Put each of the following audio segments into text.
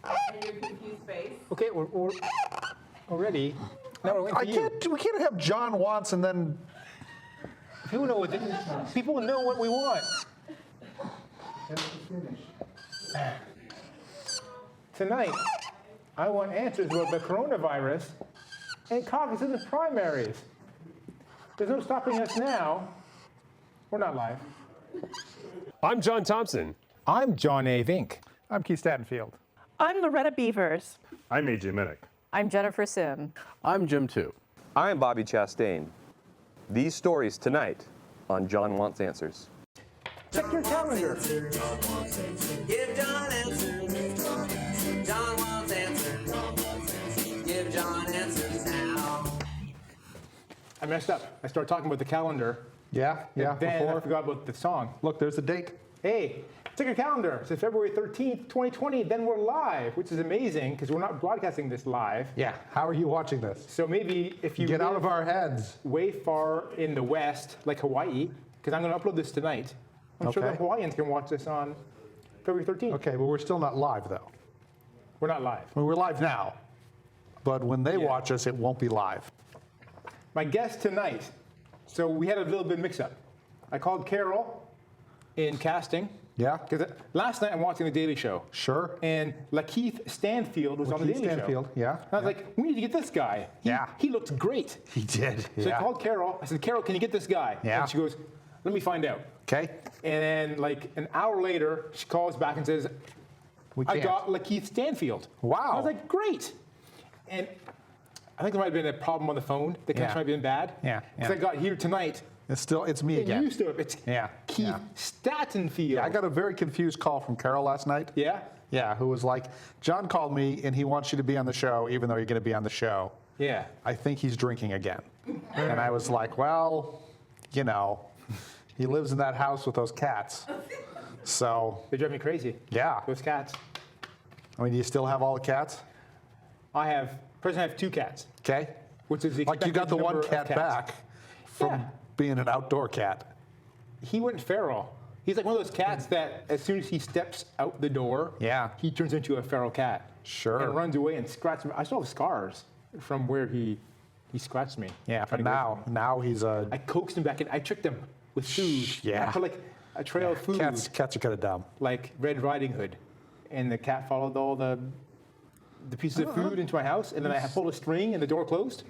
And your confused face. Okay, we're ready. Now we're waiting for you. We can't have John wants and then. People know what we want. Tonight, I want answers about the coronavirus and caucuses and primaries. There's no stopping us now. We're not live. I'm John Thompson. I'm John A. Vink. I'm Keith Stattenfield. I'm Loretta Beavers. I'm AJ Minnick. I'm Jennifer Sim. I'm Jim Tu. I'm Bobby Chastain. These stories tonight on John Wants Answers. Check your calendar. Give John answers. John wants answers. Give John answers now. I messed up. I started talking about the calendar. Yeah. Then I forgot about the song. Look, there's the date. Hey, check your calendar. It's February 13th, 2020. Then we're live, which is amazing because we're not broadcasting this live. Yeah. How are you watching this? So maybe if you Get out live of our heads. way far in the west, like Hawaii, because I'm going to upload this tonight. I'm sure the Hawaiians can watch this on February 13th. Okay, but we're still not live, though. We're not live. Well, we're live now. But when they watch us, it won't be live. My guest tonight, so we had a little bit of mix-up. I called Carol in casting. Yeah? Because last night I'm watching The Daily Show. Sure. And Keith Stattenfield was on The Daily Stattenfield, Show. yeah. And I was like, we need to get this guy. He looked great. He did. So I called Carol. I said, Carol, can you get this guy? Yeah. And she goes, let me find out. Okay. And then like an hour later, she calls back and says, I got Keith Stattenfield. Wow. I was like, great. And I think there might have been a problem on the phone. The connection might have been bad. Yeah. Because I got here tonight. It's me again. And you still, it's Keith Stattenfield. Yeah, I got a very confused call from Carol last night. Yeah? Yeah, who was like, John called me and he wants you to be on the show even though you're going to be on the show. Yeah. I think he's drinking again. And I was like, well, you know, he lives in that house with those cats. So. They drive me crazy. Yeah. Those cats. I mean, do you still have all the cats? I have 2 cats. Okay. Which is the like you got the one cat back from being an outdoor cat. He went feral. He's like one of those cats that as soon as he steps out the door, he turns into a feral cat. Sure. And runs away and scratches me. I still have scars from where he scratched me. Yeah, but now he's a. I coaxed him back in. I tricked him with food. Yeah. I put like a trail of food. Cats are kind of dumb. Like Red Riding Hood. And the cat followed all the pieces of food into my house, and then I pulled a string and the door closed.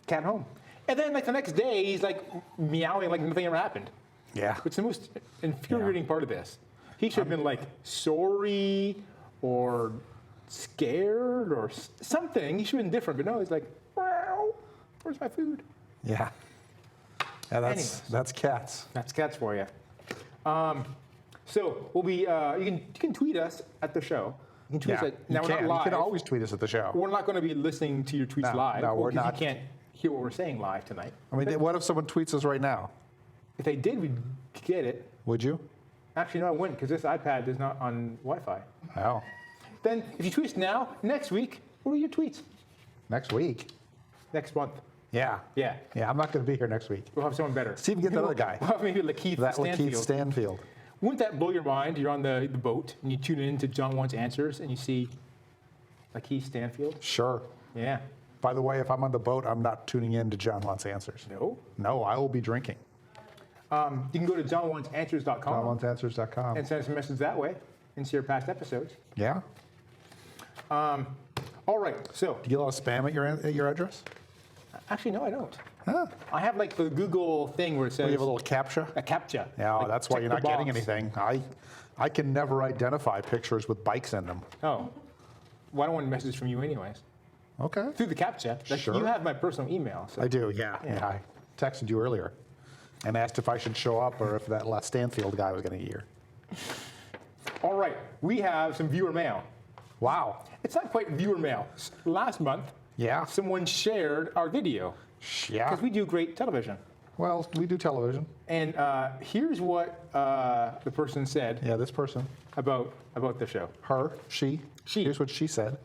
Cat home. And then like the next day, he's like meowing like nothing ever happened. Yeah. It's the most infuriating part of this. He should have been like sorry or scared or something. He should have been different, but no, he's like, wow, where's my food? Yeah. Yeah, that's cats. That's cats for you. So we'll be. You can tweet us at the show. You can tweet us at, now we're not live. You can always tweet us at the show. We're not going to be listening to your tweets live. No, we're not. You can't hear what we're saying live tonight. I mean, what if someone tweets us right now? If they did, we'd get it. Would you? Actually, no, I wouldn't, because this iPad is not on Wi-Fi. Oh. Then, if you tweet us now, next week, what are your tweets? Next week? Next month. Yeah. Yeah. Yeah, I'm not going to be here next week. We'll have someone better. See if you can get the other guy. We'll have maybe Keith Stattenfield. Keith Stattenfield. Wouldn't that blow your mind? You're on the boat, and you tune in to John Wants Answers, and you see Keith Stattenfield? Sure. Yeah. By the way, if I'm on the boat, I'm not tuning in to John Wants Answers. No? No, I will be drinking. You can go to johnwantsanswers.com. johnwantsanswers.com. And send us a message that way and see our past episodes. Yeah. All right, so. Do you get a lot of spam at your address? Actually, no, I don't. Huh. I have like the Google thing where it says. You have a little CAPTCHA? A CAPTCHA. Yeah, like, that's why you're not getting anything. I can never identify pictures with bikes in them. Oh. Well, I don't want a message from you anyways. Okay. Through the CAPTCHA. Like, sure. You have my personal email. So. I do, yeah. I texted you earlier and asked if I should show up or if that Stanfield guy was going to get here. All right, we have some viewer mail. Wow. It's not quite viewer mail. Last month, someone shared our video. Yeah. Because we do great television. Well, we do television. And here's what the person said. Yeah, this person. About the show. Her, she. Here's what she said.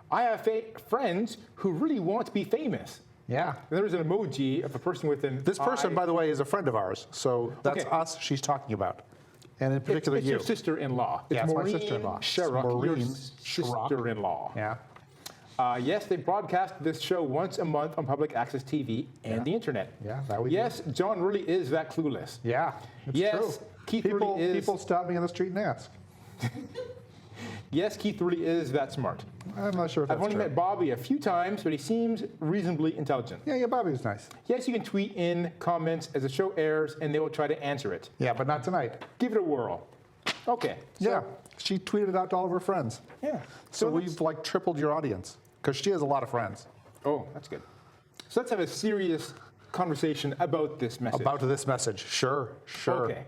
I have friends who really want to be famous. Yeah. And there's an emoji of a person with an This person, by the way, is a friend of ours. So that's Okay. us she's talking about. And in particular, it's you. your sister-in-law. Yeah, it's my Maureen sister-in-law. Sherrock, Maureen your Sherrock. sister-in-law. Yeah. Yes, they broadcast this show once a month on public access TV and the internet. Yeah, that we Yes, John really is that clueless. Yeah, it's Yes, true. Keith people, really is. people stop me on the street and ask. Yes, Keith really is that smart. I'm not sure if that's I've only true. met Bobby a few times, but he seems reasonably intelligent. Yeah, Bobby was nice. Yes, you can tweet in comments as the show airs, and they will try to answer it. Yeah, but not tonight. Give it a whirl. Okay. So, Yeah, she tweeted it out to all of her friends. Yeah. So let's- we've like tripled your audience because she has a lot of friends. Oh, that's good. So let's have a serious conversation about this message. About this message, sure. Okay.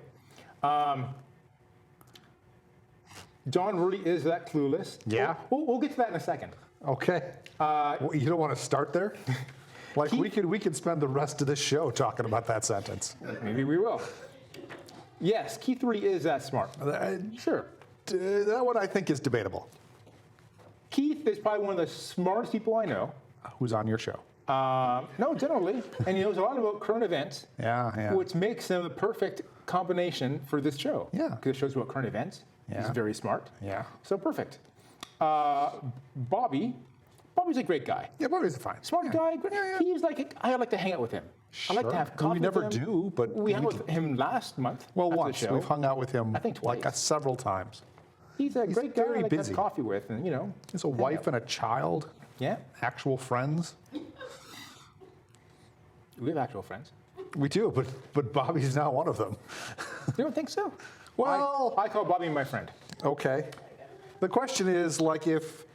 John really is that clueless. Yeah. We'll get to that in a second. Okay. Well, you don't want to start there? Like Keith- we could spend the rest of this show talking about that sentence. Maybe we will. Yes, Keith really is that smart. Sure. That one I think is debatable. Keith is probably one of the smartest people I know. Who's on your show? No, generally. And he knows a lot about current events, Yeah. which makes him the perfect combination for this show. Yeah. Because it shows about current events. He's Yeah. very smart. Yeah. So perfect. Bobby's a great guy. Yeah, Bobby's fine. Smart guy. He's like, I like to hang out with him. I like to Sure. have coffee We never with him. do, but we hung out with him last month. Well, after the once. show. We've hung out with him I think like twice. several times. He's a great guy. very I like to busy. have coffee with, and He has a hang wife out. and a child, Yeah, actual friends. we have actual friends. We do, but Bobby's not one of them. You don't think so? Well- I call Bobby my friend. Okay. The question is, like, if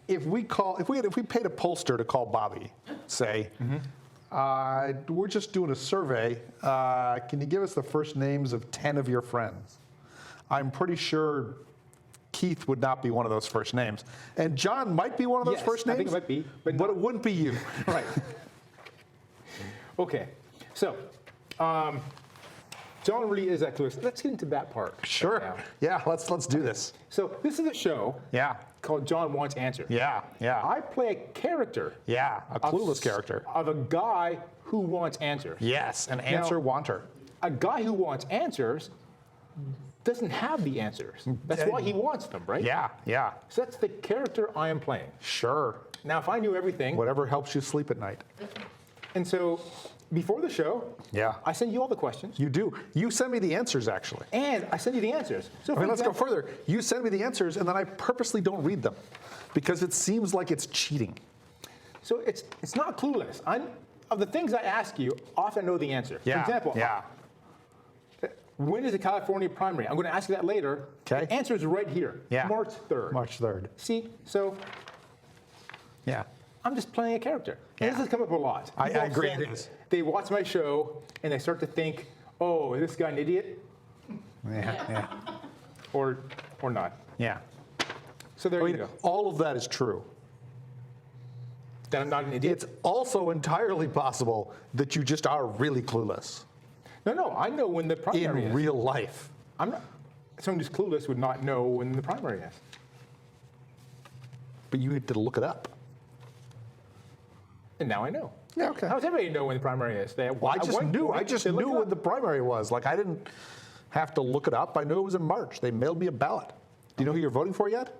we paid a pollster to call Bobby, say, we're just doing a survey. Can you give us the first names of 10 of your friends? I'm pretty sure Keith would not be one of those first names, and John might be one of those Yes, first I names. think it might be, but it wouldn't be you. Right. Okay. So, John really is that clueless. Let's get into that part. Sure. now. Yeah. Let's do this. So this is a show Yeah. called John Wants Answers. Yeah. Yeah. I play a character. Yeah. A clueless character. Of a guy who wants answers. Yes. An answer wanter. A guy who wants answers doesn't have the answers. That's why he wants them, right? Yeah. Yeah. So that's the character I am playing. Sure. Now, if I knew everything, Whatever helps you sleep at night. and so before the show, Yeah. I send you all the questions, You do. You send me the answers, actually. and I send you the answers. So, for Let's go example- further. You send me the answers, and then I purposely don't read them because it seems like it's cheating. So it's not clueless. Of the things I ask you, often know the answer. Yeah. For example, Yeah. when is the California primary? I'm going to ask you that later. Okay. The answer is right here. Yeah. March 3rd. March 3rd. See, so Yeah. I'm just playing a character. And Yeah. this has come up a lot. I People agree say it is. They watch my show and they start to think, oh, is this guy an idiot? Yeah. Yeah. Or not. Yeah. So there I you mean, go. all of that is true. That I'm not an idiot. It's also entirely possible that you just are really clueless No, I know when the primary in is. real life. I'm not. Someone who's clueless would not know when the primary is. But you need to look it up. And now I know. Yeah, okay. How does everybody know when the primary is? Well, I just knew when the primary was. Like, I didn't have to look it up. I knew it was in March. They mailed me a ballot. Do you know who you're voting for yet?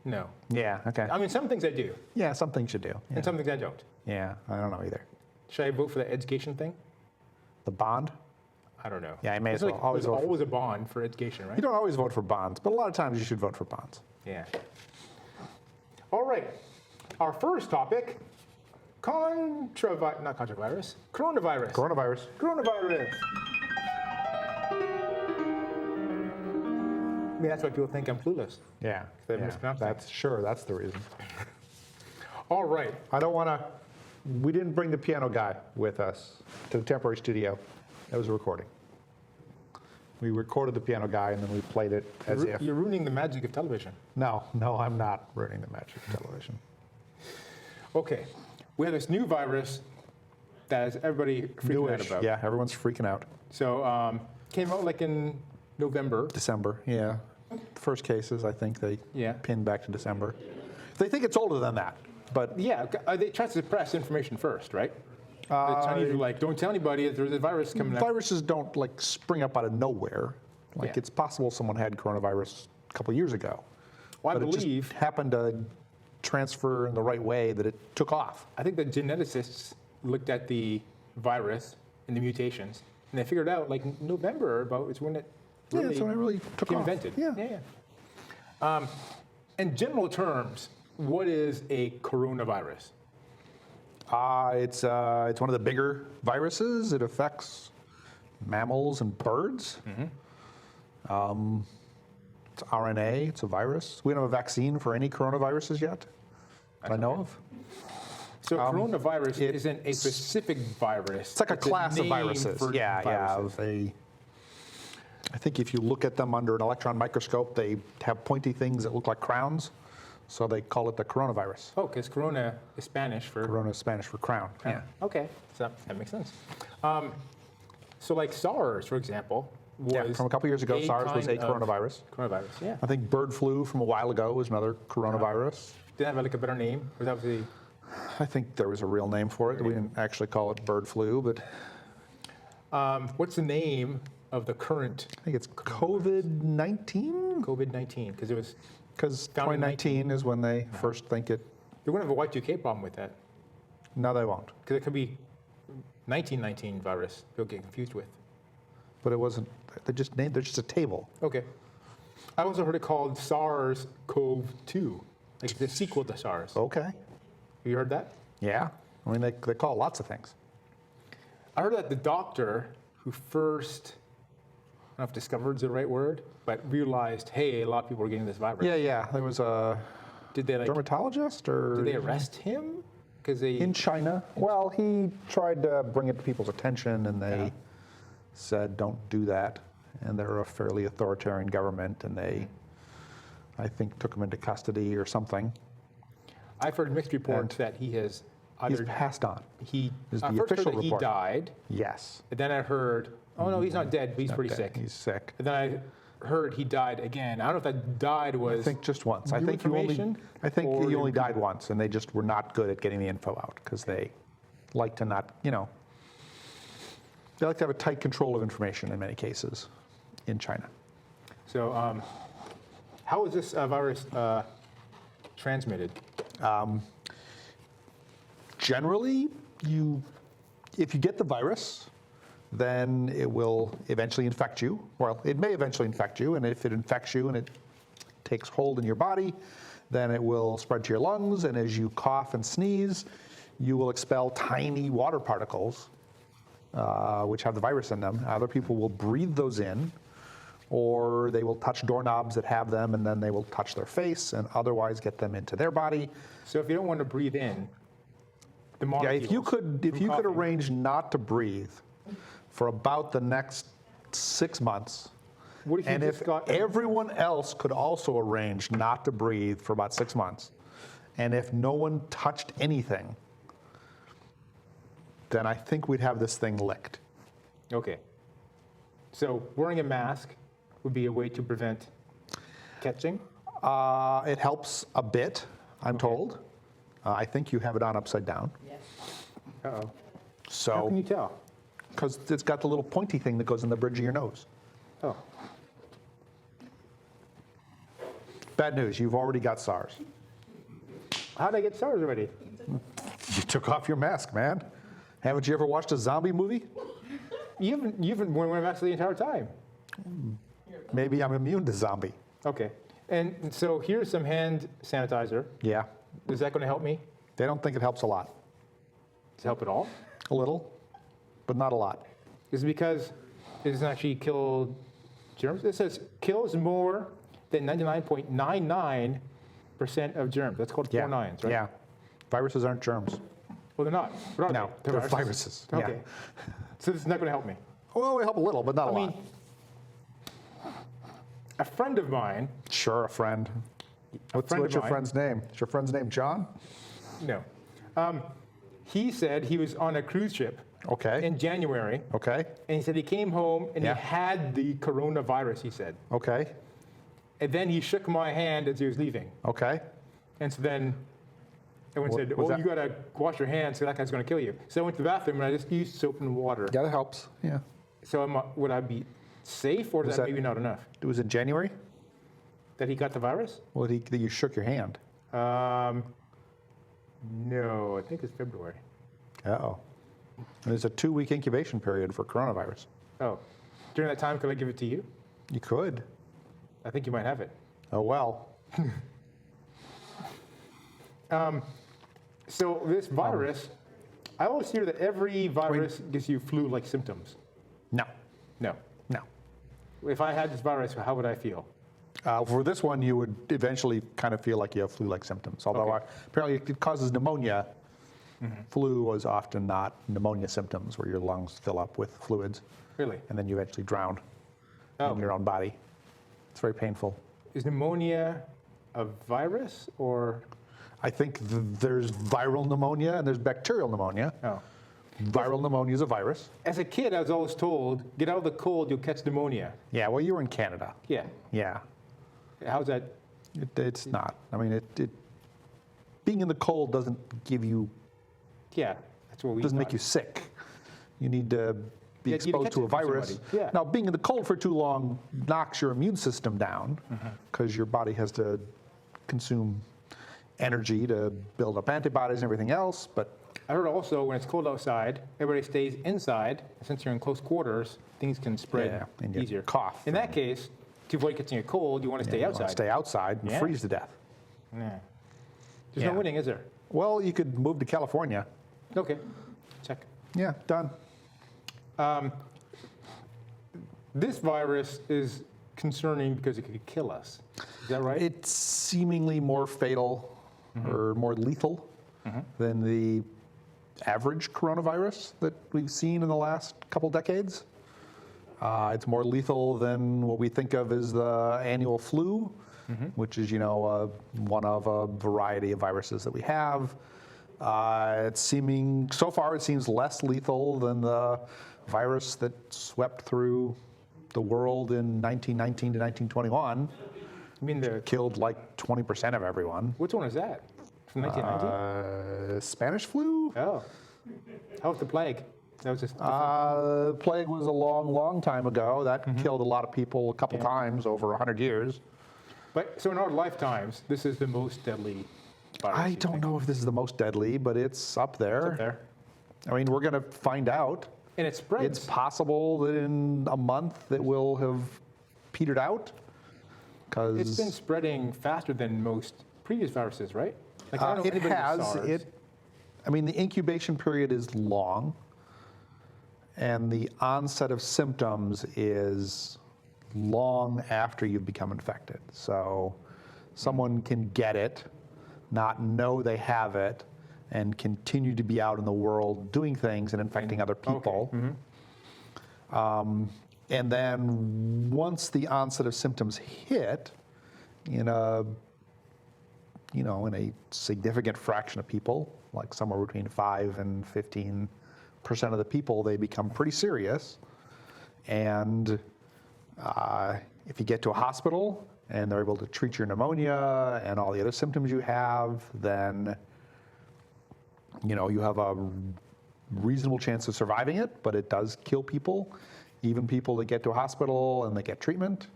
No. Yeah, okay. I mean, some things I do, Yeah, some things you do. Yeah. and some things I don't. Yeah, I don't know either. Should I vote for the education thing? The bond? I don't know. Yeah, I may It's as well. Always there's vote for- always a bond for education, right? You don't always vote for bonds, but a lot of times you should vote for bonds. Yeah. All right. Our first topic, not controvirus, coronavirus. Coronavirus. Coronavirus. I mean, that's why people think I'm clueless. Yeah. They yeah. mispronounce That's the reason. All right. I don't want to. We didn't bring the piano guy with us to the temporary studio. That was a recording. We recorded the piano guy and then we played it as if. You're ruining the magic of television. No, I'm not ruining the magic of television. Okay. We have this new virus that is everybody freaking out Newish. about. Yeah, everyone's freaking out. So came out like in November. December, yeah. The first cases, I think they Yeah. pinned back to December. They think it's older than that, but Yeah, they try to suppress information first, right? The Chinese were like, don't tell anybody that there's a virus coming out. Viruses don't like spring up out of nowhere. Like Yeah. it's possible someone had coronavirus a couple years ago. Well, I but it believe, just happened to transfer in the right way that it took off. I think the geneticists looked at the virus and the mutations, and they figured out like November about is when it really, that's when it really took became off. invented. Yeah. In general terms, what is a coronavirus? It's one of the bigger viruses. It affects mammals and birds. It's RNA. It's a virus. We don't have a vaccine for any coronaviruses yet that I know of. So coronavirus isn't a specific virus. It's like a class of name viruses. for viruses. I think if you look at them under an electron microscope, they have pointy things that look like crowns. So they call it the coronavirus. Oh, because corona is Spanish for... Corona is Spanish for crown. Yeah. Okay, so that makes sense. So like SARS, for example, was From a couple years ago, SARS was a kind of coronavirus. Coronavirus, yeah. I think bird flu from a while ago was another coronavirus. Did it have like a better name? Or that was the... I think there was a real name for it. We didn't actually call it bird flu, but What's the name of the current I think it's COVID-19? COVID-19? Because it was... Because Found in 2019 is when they first think it. They're going to have a Y2K problem with that. No, they won't. Because it could be 1919 virus people get confused with. But it wasn't. They just named. They're just a table. Okay. I also heard it called SARS-CoV-2, like the sequel to SARS. Okay. Have you heard that? Yeah. I mean, they call it lots of things. I heard that the doctor who first, I don't know if discovered is the right word, but realized, hey, a lot of people are getting this virus. Yeah. There was a Did they like? dermatologist or Did they arrest him? Because they. in China. Well, he tried to bring it to people's attention, and they said, "Don't do that." And they're a fairly authoritarian government, and they, I think, took him into custody or something. I've heard mixed reports that he has He's either passed on. he. is I the first heard official that report. he died, Yes. and then I heard, oh no, he's not dead, but he's pretty Okay, sick. He's sick. And then I heard he died again. I don't know if that died was. I think just once. I new think you only. information, I think or he only did- died once, and they just were not good at getting the info out because they like to not, they like to have a tight control of information in many cases in China. So, how is this virus transmitted? Generally, if you get the virus, then it will eventually infect you. Well, it may eventually infect you, and if it infects you and it takes hold in your body, then it will spread to your lungs, and as you cough and sneeze, you will expel tiny water particles, which have the virus in them. Other people will breathe those in, or they will touch doorknobs that have them, and then they will touch their face and otherwise get them into their body. So, if you don't want to breathe in, the Yeah, molecules. if you could through coughing- arrange not to breathe for about the next 6 months, What if you and just if got- everyone else could also arrange not to breathe for about 6 months, and if no one touched anything, then I think we'd have this thing licked. Okay. So, wearing a mask would be a way to prevent catching. It helps a bit, I'm told. I think you have it on upside down. Uh-oh. How So, can you tell? because it's got the little pointy thing that goes in the bridge of your nose. Oh. Bad news, you've already got SARS. How did I get SARS already? You took off your mask, man. Haven't you ever watched a zombie movie? You haven't worn a mask the entire time. Maybe I'm immune to zombie. Okay. And so here's some hand sanitizer. Yeah. Is that going to help me? They don't think it helps a lot. Does it help at all? A little, but not a lot. Is it because it doesn't actually kill germs? It says kills more than 99.99% of germs. That's called four nines, right? Yeah. Viruses aren't germs. Well, they're not. What are No, they? they're viruses. Yeah. Okay. So this is not going to help me. Well, they help a little, but not a I lot. mean, a friend of mine, Sure, a friend. What's friend of your mine- friend's name? Is your friend's name John? no, he said he was on a cruise ship Okay. in January, Okay. and he said he came home and Yeah. he had the coronavirus, he said. Okay. And then he shook my hand as he was leaving. Okay. And so then Everyone What said, was "Oh, that? you gotta wash your hands, so that guy's gonna kill you." So I went to the bathroom and I just used soap and water. Yeah, that helps. Yeah. So would I be safe, or is Was that that- maybe not enough? It was in January? That he got the virus? Well, that you shook your hand. No, I think it's February. Oh. There's a 2-week incubation period for coronavirus. Oh, during that time, could I give it to you? You could. I think you might have it. Oh, well. So this virus, I always hear that every virus gives you flu-like symptoms. No. No. No. If I had this virus, how would I feel? For this one, you would eventually kind of feel like you have flu-like symptoms. Although Okay. apparently it causes pneumonia. Flu was often not pneumonia symptoms, where your lungs fill up with fluids, Really? and then you eventually drown Oh. in your own body. It's very painful. Is pneumonia a virus or? I think there's viral pneumonia and there's bacterial pneumonia. Oh. Viral pneumonia is a virus. As a kid, I was always told, get out of the cold, you'll catch pneumonia. Yeah, well, you were in Canada. Yeah. Yeah, How's that? it's not. I mean, being in the cold doesn't give you, Yeah, that's what we doesn't make thought. you sick. You need to be Yeah, you exposed catch to it a from virus. somebody. Yeah. Now, being in the cold for too long knocks your immune system down because your body has to consume energy to build up antibodies and everything else. But I heard also when it's cold outside, everybody stays inside. Since you're in close quarters, things can spread Yeah, and you easier. cough In that case, to avoid catching a cold, you want to stay you outside. want to stay outside and Yeah. freeze to death. Yeah. There's Yeah. no winning, is there? Well, you could move to California. Okay. Check. Yeah, done. This virus is concerning because it could kill us. Is that right? It's seemingly more fatal or more lethal than the average coronavirus that we've seen in the last couple decades. It's more lethal than what we think of as the annual flu, which is, one of a variety of viruses that we have. So far, it seems less lethal than the virus that swept through the world in 1919 to 1921. I mean, Killed like 20% of everyone. which one is that? From 1990? Spanish flu? Oh. How was the plague? That was just. Plague was a long, long time ago. That killed a lot of people a couple times over 100 years. But so in our lifetimes, this is the most deadly virus. I you don't think? know if this is the most deadly, but it's up there. It's up there. I mean, we're going to find out. And it spreads. It's possible that in a month it will have petered out. It's been spreading faster than most previous viruses, right? Like, I don't know It anybody with has. SARS. I mean, the incubation period is long, and the onset of symptoms is long after you've become infected. So someone can get it, not know they have it, and continue to be out in the world doing things and infecting other people. And then once the onset of symptoms hit, in a significant fraction of people, like somewhere between 5 and 15% of the people, they become pretty serious. And if you get to a hospital and they're able to treat your pneumonia and all the other symptoms you have, then you have a reasonable chance of surviving it, but it does kill people, even people that get to a hospital and they get treatment.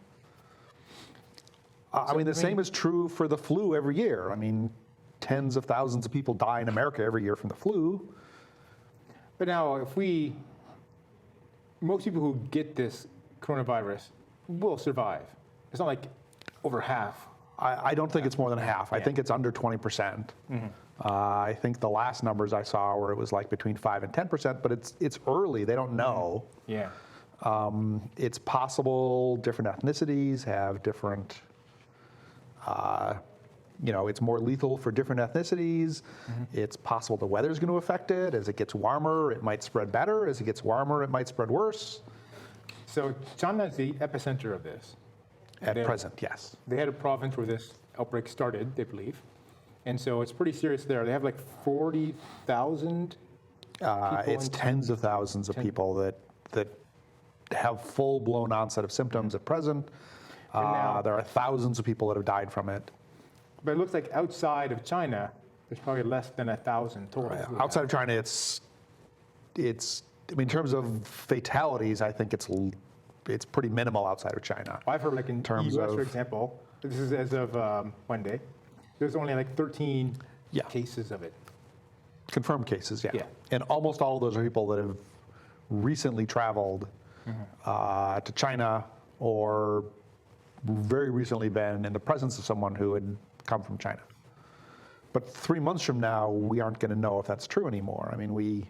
The same is true for the flu every year. I mean, tens of thousands of people die in America every year from the flu. But now, most people who get this coronavirus will survive. It's not like over half. I don't think it's more than half. I think it's under 20%. I think the last numbers I saw were it was like between 5 and 10%, but it's early. They don't know. Yeah. It's possible different ethnicities have different, it's more lethal for different ethnicities. It's possible the weather's going to affect it. As it gets warmer, it might spread better. As it gets warmer, it might spread worse. So China's the epicenter of this. At present, yes. They had a province where this outbreak started, they believe. And so it's pretty serious there. They have like 40,000 people. It's tens of thousands of people that have full-blown onset of symptoms at present. now- There are thousands of people that have died from it. But it looks like outside of China, There's probably less than 1,000 total. Outside of China, it's. I mean, in terms of fatalities, I think it's pretty minimal outside of China. I've heard like in terms U.S., of- for example, this is as of Monday, there's only like 13 Yeah. cases of it. Confirmed cases, yeah. Yeah. And almost all of those are people that have recently traveled to China or very recently been in the presence of someone who had come from China. But 3 months from now, we aren't going to know if that's true anymore. I mean,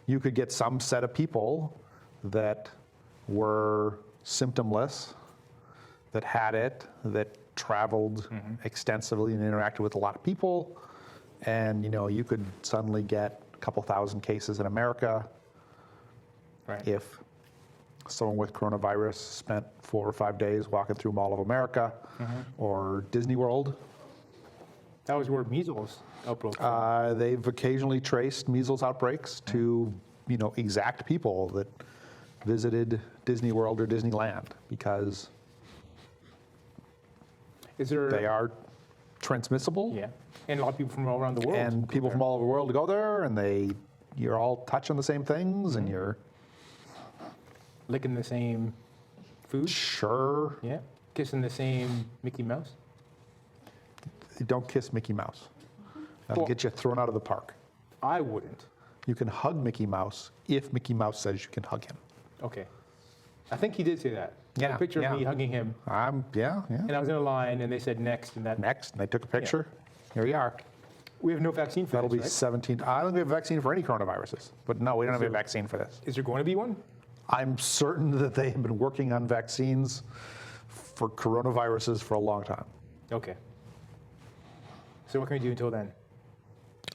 you could get some set of people that were symptomless, that had it, that traveled extensively and interacted with a lot of people, and you could suddenly get a couple thousand cases in America. Right. If someone with coronavirus spent 4 or 5 days walking through Mall of America or Disney World. That was where measles outbroke from. They've occasionally traced measles outbreaks to exact people that visited Disney World or Disneyland because Is there? they are transmissible. Yeah. And a lot of people from all around the world. And go people there. from all over the world go there, and you're all touching the same things, and you're licking the same food. sure Yeah. Kissing the same Mickey Mouse. you don't kiss Mickey Mouse. That'll Well- get you thrown out of the park. I wouldn't. You can hug Mickey Mouse if Mickey Mouse says you can hug him. Okay. I think he did say that. Yeah, A picture yeah. of me hugging him, Yeah. and I was in a line, and they said next, and that Next, and they took a picture. Here we are. we have no vaccine for That'll be this, right? 17. I don't think we have a vaccine for any coronaviruses, but no, we don't have a there- vaccine for this. Is there going to be one? I'm certain that they have been working on vaccines for coronaviruses for a long time. Okay. So what can we do until then?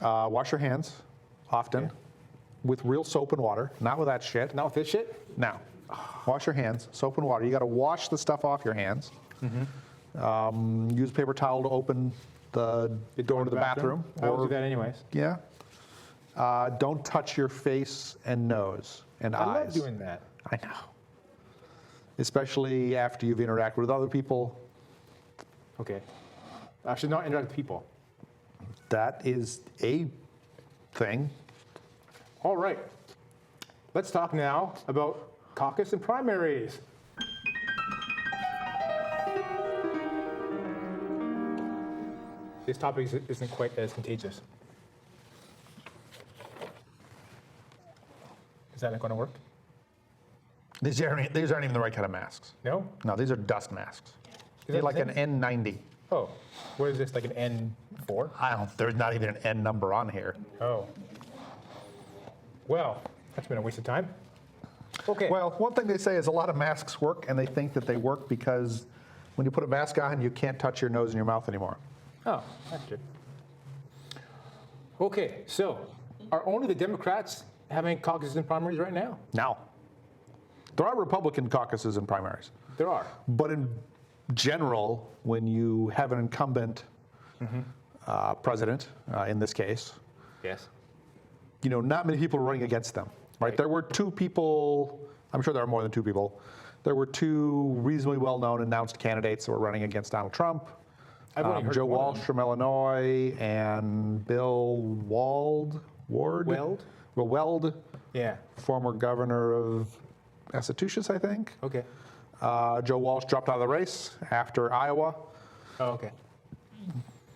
Wash your hands often Okay. with real soap and water, not with that shit. Not with this shit? Now, wash your hands, soap and water. You got to wash the stuff off your hands. Use a paper towel to open the door to the bathroom. I will do that anyways. Yeah. Don't touch your face and nose and I eyes. love doing that. I know. Especially after you've interacted with other people. Okay. I should not interact with people. That is a thing. All right. Let's talk now about caucus and primaries. This topic isn't quite as contagious. Is that not going to work? These aren't even the right kind of masks. No? No, these are dust masks. They're that like the an N90. Oh, what is this, like an N4? There's not even an N number on here. Oh. Well, that's been a waste of time. Okay. Well, one thing they say is a lot of masks work, and they think that they work because when you put a mask on, you can't touch your nose and your mouth anymore. Oh, that's good. Okay, so are only the Democrats having caucuses and primaries right now? Now, there are Republican caucuses and primaries, There are. but in general, when you have an incumbent president, in this case, Yes. not many people are running against them, right? Right. There were 2 people, I'm sure there are more than 2 people, there were 2 reasonably well-known announced candidates that were running against Donald Trump. I've only heard Joe one of Walsh them. from Illinois and Bill Weld? Weld? Well, Weld, Yeah. former governor of Massachusetts, I think. Okay. Joe Walsh dropped out of the race after Iowa. Oh, okay.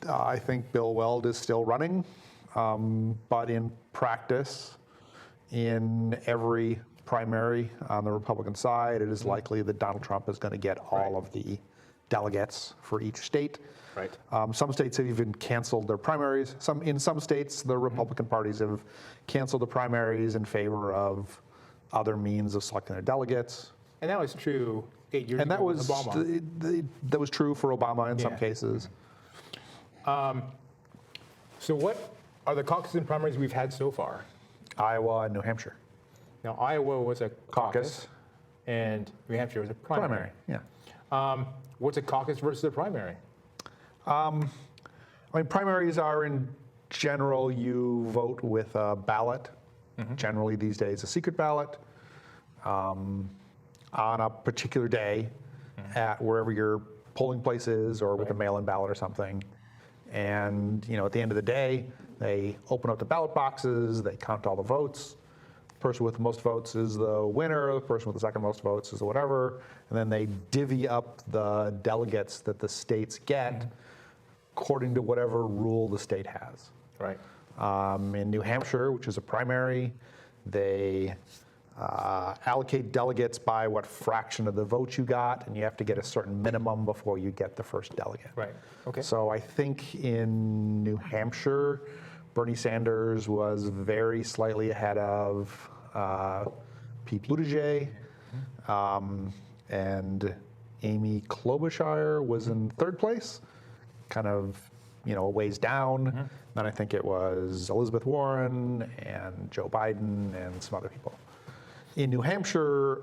I think Bill Weld is still running, but in practice, in every primary on the Republican side, it is likely that Donald Trump is going to get all of the delegates for each state. Right. Some states have even canceled their primaries. In some states, the Republican parties have canceled the primaries in favor of other means of selecting their delegates. And that was true 8 years And that ago was with Obama. that was true for Obama in some Yeah. cases. So what are the caucuses and primaries we've had so far? Iowa and New Hampshire. Now, Iowa was a Caucus. and New Hampshire was a primary. Yeah. What's a caucus versus a primary? I mean, primaries are in general, you vote with a ballot, generally these days a secret ballot, on a particular day at wherever your polling place is or with a mail-in ballot or something. And at the end of the day, they open up the ballot boxes, they count all the votes. The person with the most votes is the winner, the person with the second most votes is the whatever, and then they divvy up the delegates that the states get according to whatever rule the state has. Right. In New Hampshire, which is a primary, they allocate delegates by what fraction of the vote you got, and you have to get a certain minimum before you get the first delegate. Right. Okay. So I think in New Hampshire, Bernie Sanders was very slightly ahead of Pete Buttigieg, and Amy Klobuchar was in third place, kind of a ways down. Then I think it was Elizabeth Warren and Joe Biden and some other people. In New Hampshire,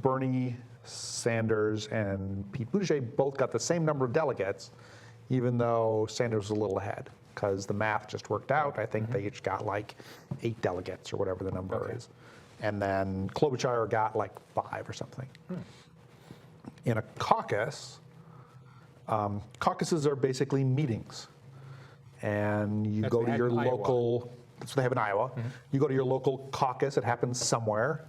Bernie Sanders and Pete Buttigieg both got the same number of delegates, even though Sanders was a little ahead, because the math just worked out. I think they each got like 8 delegates or whatever the number is. And then Klobuchar got like 5 or something. In a caucus, caucuses are basically meetings. And you That's go what to they your have in Iowa. local, that's what they have in Iowa. You go to your local caucus, it happens somewhere,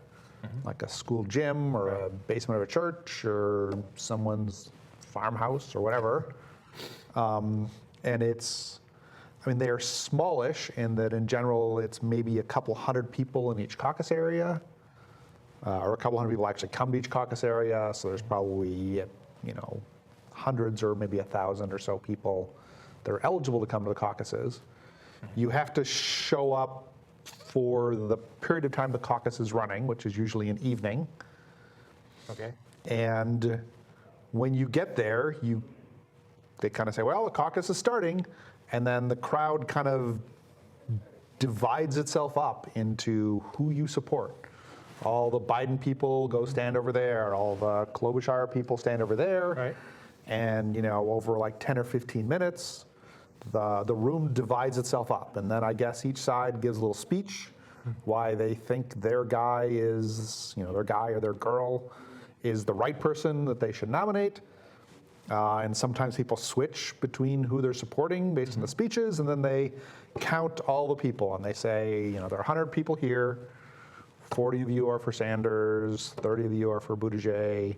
like a school gym or a basement of a church or someone's farmhouse or whatever. And they're smallish in that in general it's maybe a couple hundred people in each caucus area, or a couple hundred people actually come to each caucus area. So there's probably, hundreds or maybe 1,000 or so people that are eligible to come to the caucuses. You have to show up for the period of time the caucus is running, which is usually an evening. Okay. And when you get there, they kind of say, well, the caucus is starting. And then the crowd kind of divides itself up into who you support. All the Biden people go stand over there. All the Klobuchar people stand over there. Right. And, over like 10 or 15 minutes, the room divides itself up. And then I guess each side gives a little speech why they think their guy is, their guy or their girl is the right person that they should nominate. And sometimes people switch between who they're supporting based on the speeches, and then they count all the people, and they say, there are 100 people here, 40 of you are for Sanders, 30 of you are for Buttigieg,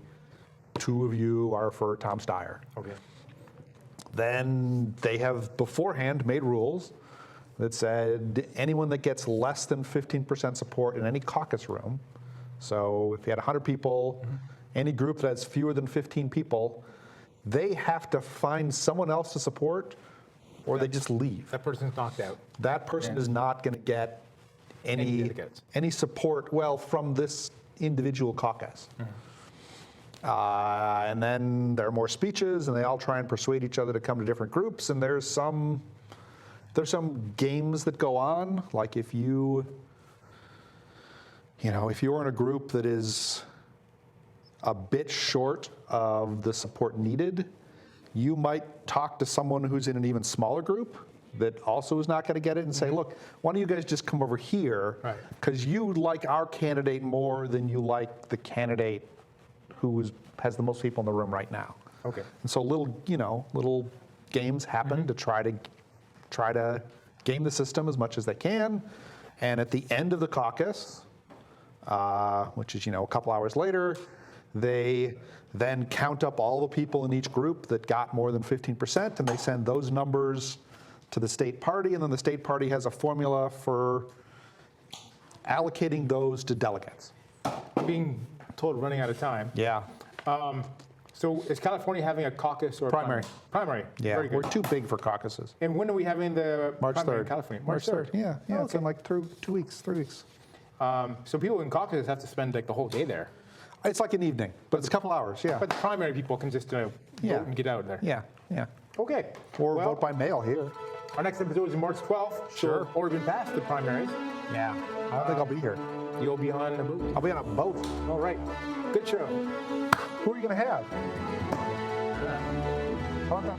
2 of you are for Tom Steyer. Okay. Then they have beforehand made rules that said anyone that gets less than 15% support in any caucus room, so if you had 100 people, any group that has fewer than 15 people, they have to find someone else to support, or they just leave. That person's knocked out. That person is not going to get Any delegates. any support, from this individual caucus. And then there are more speeches, and they all try and persuade each other to come to different groups. And there's some games that go on, like if you're in a group that is a bit short of the support needed, you might talk to someone who's in an even smaller group that also is not going to get it and say, look, why don't you guys just come over here, because you like our candidate more than you like the candidate who has the most people in the room right now. Okay. And so little games happen to try to game the system as much as they can. And at the end of the caucus, which is a couple hours later, they then count up all the people in each group that got more than 15%, and they send those numbers to the state party, and then the state party has a formula for allocating those to delegates. Being told we're running out of time. Yeah. So is California having a caucus or a Primary. Primary. Yeah, Very we're good. too big for caucuses. And when are we having the March primary 3rd. in California? March 3rd. Yeah, Oh, it's in like 2 weeks, 3 weeks. So people in caucuses have to spend like the whole day there. It's like an evening, but it's a couple hours, yeah. But the primary people can just vote and get out of there. Yeah, yeah. Okay. Or Well, vote by mail here. Our next episode is March 12th. So Sure. we've already been past the primaries. Yeah. I don't think I'll be here. You'll be on the booth. I'll be on a boat. All right. Good show. Who are you going to have? How about that?